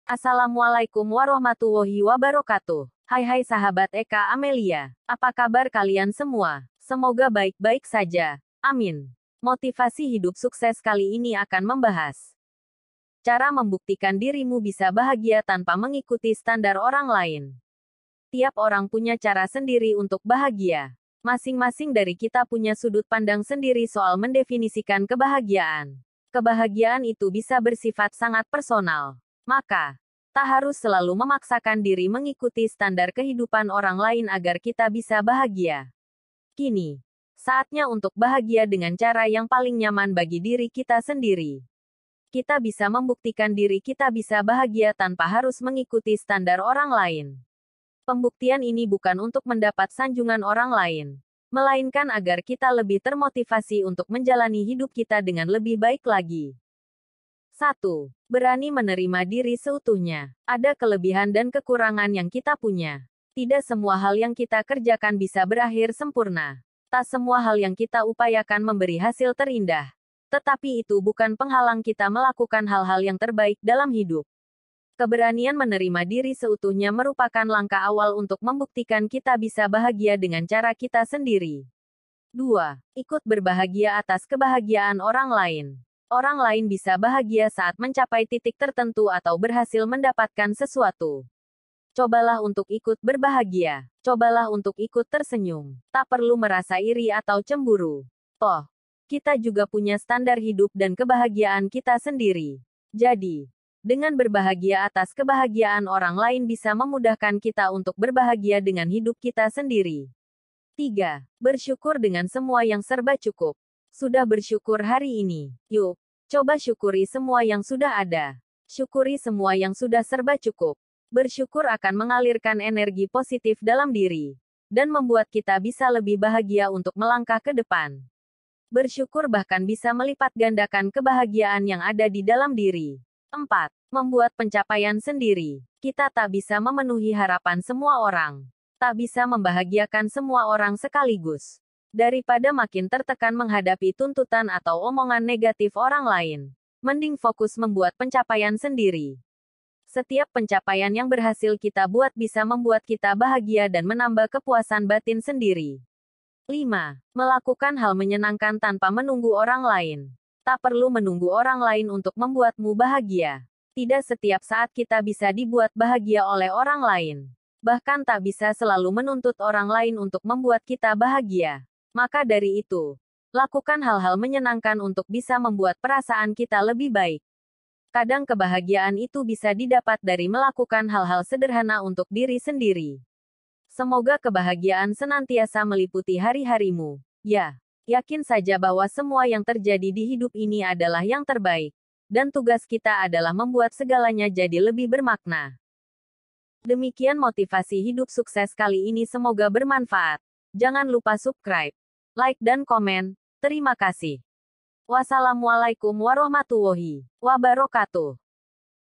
Assalamualaikum warahmatullahi wabarakatuh. Hai sahabat Eka Amelia. Apa kabar kalian semua? Semoga baik-baik saja. Amin. Motivasi hidup sukses kali ini akan membahas cara membuktikan dirimu bisa bahagia tanpa mengikuti standar orang lain. Tiap orang punya cara sendiri untuk bahagia. Masing-masing dari kita punya sudut pandang sendiri soal mendefinisikan kebahagiaan. Kebahagiaan itu bisa bersifat sangat personal. Maka, tak harus selalu memaksakan diri mengikuti standar kehidupan orang lain agar kita bisa bahagia. Kini, saatnya untuk bahagia dengan cara yang paling nyaman bagi diri kita sendiri. Kita bisa membuktikan diri kita bisa bahagia tanpa harus mengikuti standar orang lain. Pembuktian ini bukan untuk mendapat sanjungan orang lain, melainkan agar kita lebih termotivasi untuk menjalani hidup kita dengan lebih baik lagi. 1. Berani menerima diri seutuhnya. Ada kelebihan dan kekurangan yang kita punya. Tidak semua hal yang kita kerjakan bisa berakhir sempurna. Tak semua hal yang kita upayakan memberi hasil terindah. Tetapi itu bukan penghalang kita melakukan hal-hal yang terbaik dalam hidup. Keberanian menerima diri seutuhnya merupakan langkah awal untuk membuktikan kita bisa bahagia dengan cara kita sendiri. 2. Ikut berbahagia atas kebahagiaan orang lain. Orang lain bisa bahagia saat mencapai titik tertentu atau berhasil mendapatkan sesuatu. Cobalah untuk ikut berbahagia. Cobalah untuk ikut tersenyum. Tak perlu merasa iri atau cemburu. Toh, kita juga punya standar hidup dan kebahagiaan kita sendiri. Jadi, dengan berbahagia atas kebahagiaan orang lain bisa memudahkan kita untuk berbahagia dengan hidup kita sendiri. 3. Bersyukur dengan semua yang serba cukup. Sudah bersyukur hari ini. Yuk, coba syukuri semua yang sudah ada. Syukuri semua yang sudah serba cukup. Bersyukur akan mengalirkan energi positif dalam diri. Dan membuat kita bisa lebih bahagia untuk melangkah ke depan. Bersyukur bahkan bisa melipat gandakan kebahagiaan yang ada di dalam diri. 4. Membuat pencapaian sendiri. Kita tak bisa memenuhi harapan semua orang. Tak bisa membahagiakan semua orang sekaligus. Daripada makin tertekan menghadapi tuntutan atau omongan negatif orang lain, mending fokus membuat pencapaian sendiri. Setiap pencapaian yang berhasil kita buat bisa membuat kita bahagia dan menambah kepuasan batin sendiri. 5. Melakukan hal menyenangkan tanpa menunggu orang lain. Tak perlu menunggu orang lain untuk membuatmu bahagia. Tidak setiap saat kita bisa dibuat bahagia oleh orang lain. Bahkan tak bisa selalu menuntut orang lain untuk membuat kita bahagia. Maka dari itu, lakukan hal-hal menyenangkan untuk bisa membuat perasaan kita lebih baik. Kadang kebahagiaan itu bisa didapat dari melakukan hal-hal sederhana untuk diri sendiri. Semoga kebahagiaan senantiasa meliputi hari-harimu. Ya, yakin saja bahwa semua yang terjadi di hidup ini adalah yang terbaik. Dan tugas kita adalah membuat segalanya jadi lebih bermakna. Demikian motivasi hidup sukses kali ini, semoga bermanfaat. Jangan lupa subscribe, like dan komen. Terima kasih. Wassalamualaikum warahmatullahi wabarakatuh.